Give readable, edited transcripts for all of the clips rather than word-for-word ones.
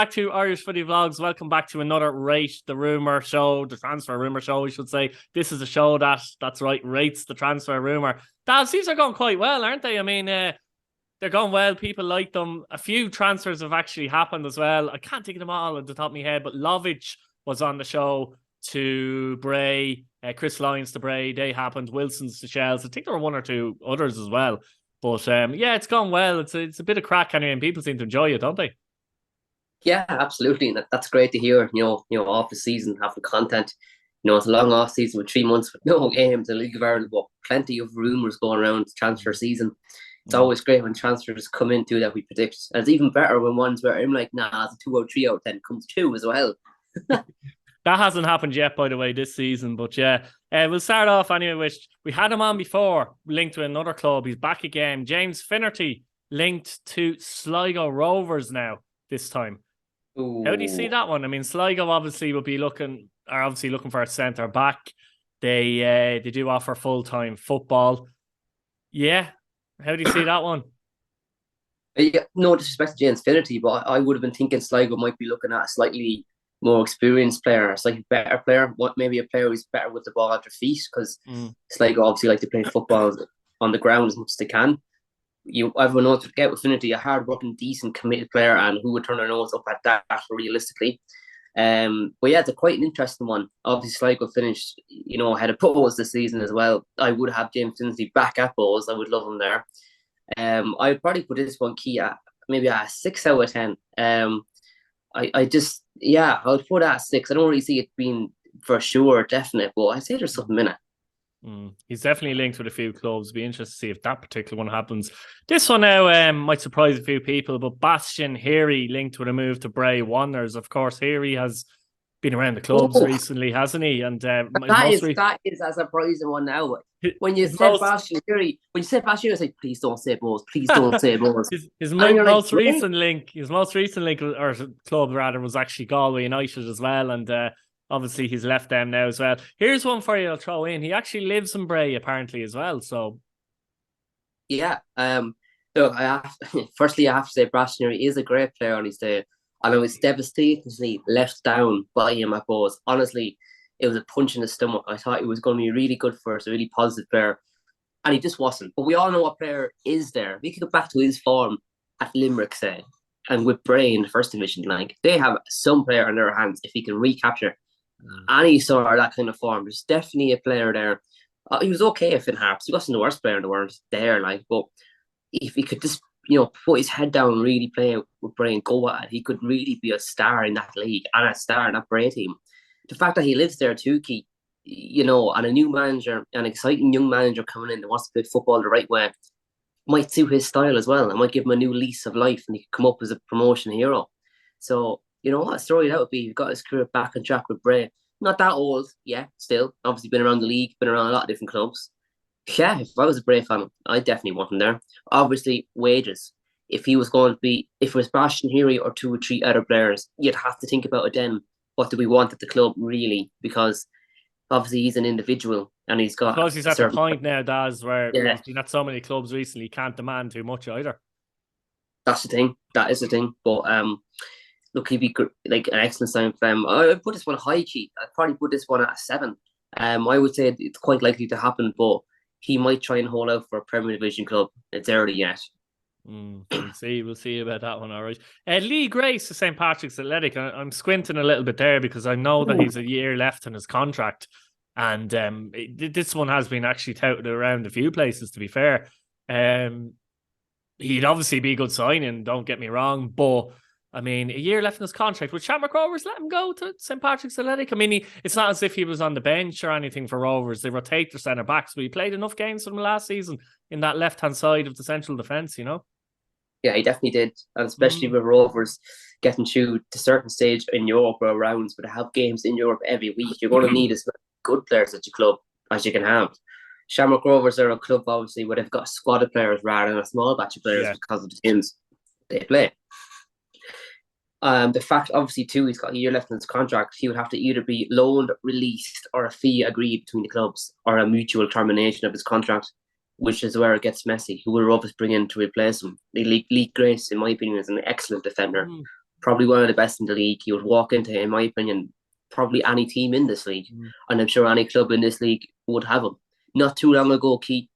back to Irish Footy Vlogs. Welcome back to another Rate the Rumour show, the transfer rumour show, we should say. This is a show that's right, rates the transfer rumour. Daz, these are going quite well, aren't they? I mean, they're going well. People like them. A few transfers have actually happened as well. I can't think of them all at the top of my head, but Lovich was on the show to Bray. Chris Lyons to Bray. They happened. Wilson's to Shells. I think there were one or two others as well. But yeah, it's gone well. It's a bit of crack anyway, and people seem to enjoy it, don't they? Yeah, absolutely. And that's great to hear. Off the season, having content. It's a long off season with 3 months with no games in the League of Ireland, but plenty of rumours going around the transfer season. It's always great when transfers come into that we predict. And it's even better when ones where I'm like, nah, it's a 2 out 3 out 10 comes 2 as well. That hasn't happened yet, by the way, this season. But yeah, we'll start off anyway with, we had him on before, linked to another club. He's back again. James Finnerty, linked to Sligo Rovers now, this time. Ooh. How do you see that one? I mean, Sligo obviously are looking for a centre back. They do offer full-time football. Yeah. How do you see that one? Yeah, no disrespect to James Finnerty, but I would have been thinking Sligo might be looking at a slightly more experienced player, a slightly better player, maybe a player who's better with the ball at their feet, because Sligo obviously like to play football on the ground as much as they can. Everyone knows to get with Finnerty, a hard-working, decent, committed player, and who would turn their nose up at that realistically. But yeah, it's quite an interesting one. Obviously, Sligo finished, ahead of Bowes this season as well. I would have James Finnerty back at Bowes. I would love him there. I'd probably put this one key at maybe a 6 out of 10. I would put it at 6. I don't really see it being for sure definite, but I'd say there's something in it. He's definitely linked with a few clubs. Be interested to see if that particular one happens. This one now might surprise a few people, but Bastien Hery linked with a move to Bray Wanderers. Of course, Hery has been around the clubs recently, hasn't he? And that is a surprising one now. When you said Bastien Hery, I was like, please don't say Bowes, please don't say Bowes. His most recent link or club rather was actually Galway United as well, and obviously he's left them now as well. Here's one for you I'll throw in. He actually lives in Bray apparently as well. So yeah, look, firstly I have to say Bastien is a great player on his day. And I was devastatingly let down by him at Bowes. Honestly, it was a punch in the stomach. I thought he was going to be really good for us, a really positive player. And he just wasn't. But we all know what player is there. We could go back to his form at Limerick, say, and with Bray in the first division. Like, they have some player in their hands if he can recapture any sort of that kind of form. There's definitely a player there. He was okay at Finn Harps. He wasn't the worst player in the world there, but if he could just put his head down and really play with Bray and go at it, he could really be a star in that league and a star in that Bray team. The fact that he lives there too, Keith, and a new manager, an exciting young manager coming in that wants to play football the right way, might suit his style as well and might give him a new lease of life, and he could come up as a promotion hero. So, what a story that would be. He got his career back on track with Bray. Not that old, yeah, still. Obviously been around the league, been around a lot of different clubs. Yeah, if I was a Bray fan, I'd definitely want him there. Obviously, wages. If it was Bastien Hery or 2 or 3 other players, you'd have to think about it then. What do we want at the club, really? Because obviously he's an individual and he's got... Because he's at the point now, Daz, where he's been at so many clubs recently, he can't demand too much either. That's the thing. That is the thing. But look, he'd be like an excellent sign for them. I would put this one high, Keith. I'd probably put this one at a 7. I would say it's quite likely to happen, but he might try and hold out for a Premier Division club. It's early yet. We'll see about that one. All right. Lee Grace to St. Patrick's Athletic. I'm squinting a little bit there because I know that he's a year left in his contract, and this one has been actually touted around a few places, to be fair. He'd obviously be a good signing, don't get me wrong, but I mean, a year left in his contract. Would Shamrock Rovers let him go to St. Patrick's Athletic? I mean, it's not as if he was on the bench or anything for Rovers. They rotate their centre backs, but he played enough games for them last season in that left-hand side of the central defence, Yeah, he definitely did. And especially with Rovers getting through to certain stage in Europe or rounds where they have games in Europe every week, you're going to need as many good players at your club as you can have. Shamrock Rovers are a club, obviously, where they've got a squad of players rather than a small batch of players because of the teams they play. The fact, obviously, too, he's got a year left in his contract. He would have to either be loaned, released, or a fee agreed between the clubs, or a mutual termination of his contract, which is where it gets messy. Who will Rovers bring in to replace him? Lee Grace, in my opinion, is an excellent defender. probably one of the best in the league. He would walk into, in my opinion, probably any team in this league. And I'm sure any club in this league would have him. Not too long ago, Keith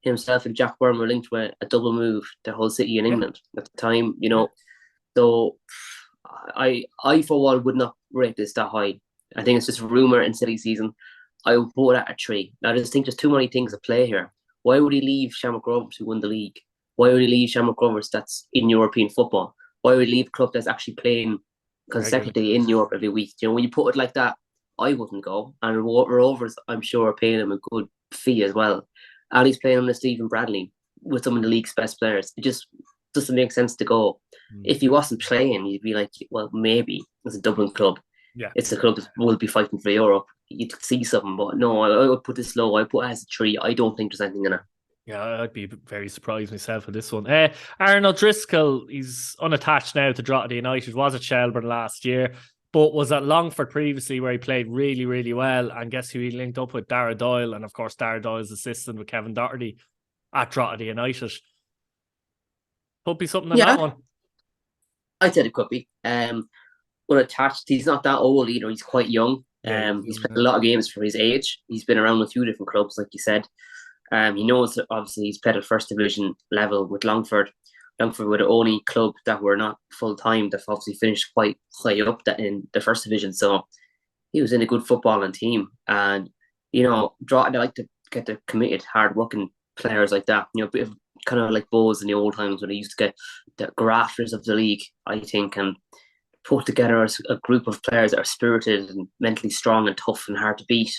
himself and Jack Byrne were linked with a double move to Hull City in England at the time, you know. So I for one would not rate this that high. I think it's just rumour in silly season. I would put it at a 3. I just think there's too many things at play here. Why would he leave Shamrock Rovers to win the league? Why would he leave Shamrock Rovers that's in European football? Why would he leave a club that's actually playing consecutively in Europe every week? You know, when you put it like that, I wouldn't go. And Rovers, I'm sure, are paying him a good fee as well. And he's playing under Stephen Bradley with some of the league's best players. It just doesn't make sense to go. If he wasn't playing, you'd be like, well, maybe it's a Dublin club. Yeah, it's a club that will be fighting for Europe. You'd see something, but no, I would put this low. I put it as a 3. I don't think there's anything in it. Yeah, I'd be very surprised myself with this one. Aaron O'Driscoll, he's unattached now to Drogheda United. Was at Shelburne last year, but was at Longford previously where he played really, really well. And guess who he linked up with? Dara Doyle. And of course, Dara Doyle's assistant with Kevin Doherty at Drogheda United. Could be something on that one. I said it could be. Unattached. He's not that old either. He's quite young. He's played a lot of games for his age. He's been around a few different clubs, like you said. He knows that obviously he's played at first division level with Longford. Longford were the only club that were not full time. They've obviously finished quite high up in the first division. So he was in a good footballing team. And, you know, Drogheda like to get the committed, hard working players like that. You know, a bit of kind of like Bows in the old times when they used to get the grafters of the league, I think, and put together a group of players that are spirited and mentally strong and tough and hard to beat.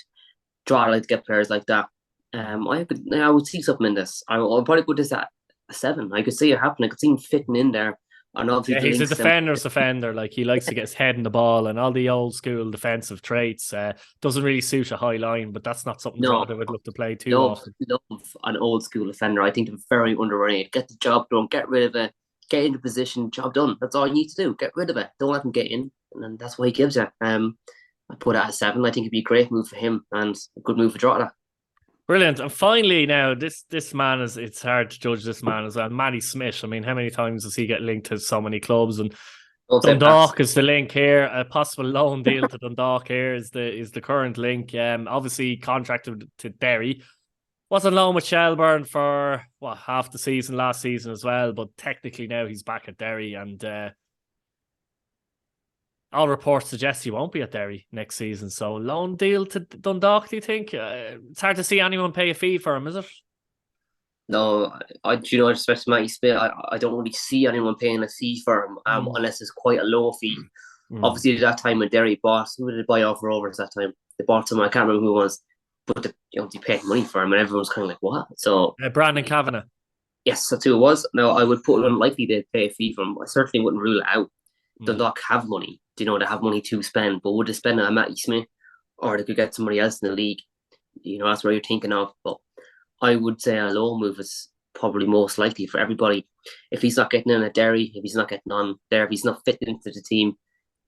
Drogheda like to get players like that. I would see something in this. I'll probably put this at a 7. I could see it happening. I could see him fitting in there. And obviously he's a defender's defender. Like, he likes to get his head in the ball and all the old school defensive traits. Doesn't really suit a high line, but that's not something Drogheda would look to play too often. Love an old school defender. I think they're very underrated. Get the job done. Get rid of it. Get into position. Job done. That's all you need to do. Get rid of it. Don't let him get in. And then that's what he gives you. I put it at a 7. I think it'd be a great move for him and a good move for Drogheda. Brilliant. And finally now, this man it's hard to judge this man as well. Matty Smith. I mean, how many times does he get linked to so many clubs? And Dundalk is the link here. A possible loan deal to Dundalk here is the current link. Obviously contracted to Derry. Was on loan with Shelburne for half the season last season as well, but technically now he's back at Derry, and all reports suggest he won't be at Derry next season. So loan deal to Dundalk, do you think? It's hard to see anyone pay a fee for him, is it? No, respect to Matty Smith, I don't really see anyone paying a fee for him unless it's quite a low fee. Obviously, at that time when Derry bought, who did they buy off Rovers that time? They bought someone, I can't remember who it was, but they paid money for him, and everyone's kind of like, what? So Brandon Kavanagh. Yes, that's who it was. Now, I would put it unlikely they'd pay a fee for him. I certainly wouldn't rule it out. Dundalk have money. They have money to spend, but would they spend it on Matty Smith, or they could get somebody else in the league? That's what you're thinking of. But I would say a loan move is probably most likely for everybody. If he's not getting in at Derry, if he's not getting on there, if he's not fitting into the team,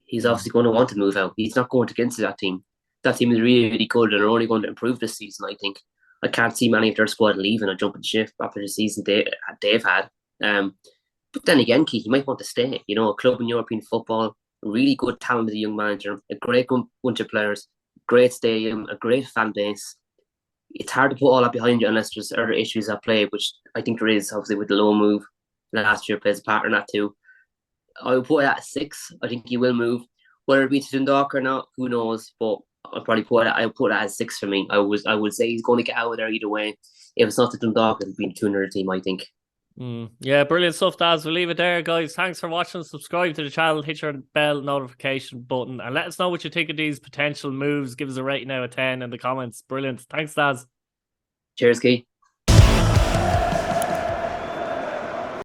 he's obviously going to want to move out. He's not going to get into that team. That team is really, really good and are only going to improve this season, I think. I can't see many of their squad leaving or jumping ship after the season they've had. But then again, Keith, you might want to stay. A club in European football, a really good talented young manager, a great bunch of players, great stadium, a great fan base. It's hard to put all that behind you unless there's other issues at play, which I think there is, obviously, with the low move. Last year plays a part in that too. I would put it at a 6. I think he will move. Whether it be to Dundalk or not, who knows? But I'll put it at a 6 for me. I would say he's going to get out of there either way. If it's not to Dundalk, it'll be to another team, I think. Yeah, brilliant stuff, Daz. We'll leave it there, guys. Thanks for watching. Subscribe to the channel, hit your bell notification button, and let us know what you think of these potential moves. Give us a rating out of 10 in the comments. Brilliant. Thanks, Daz. Cheers, Keith.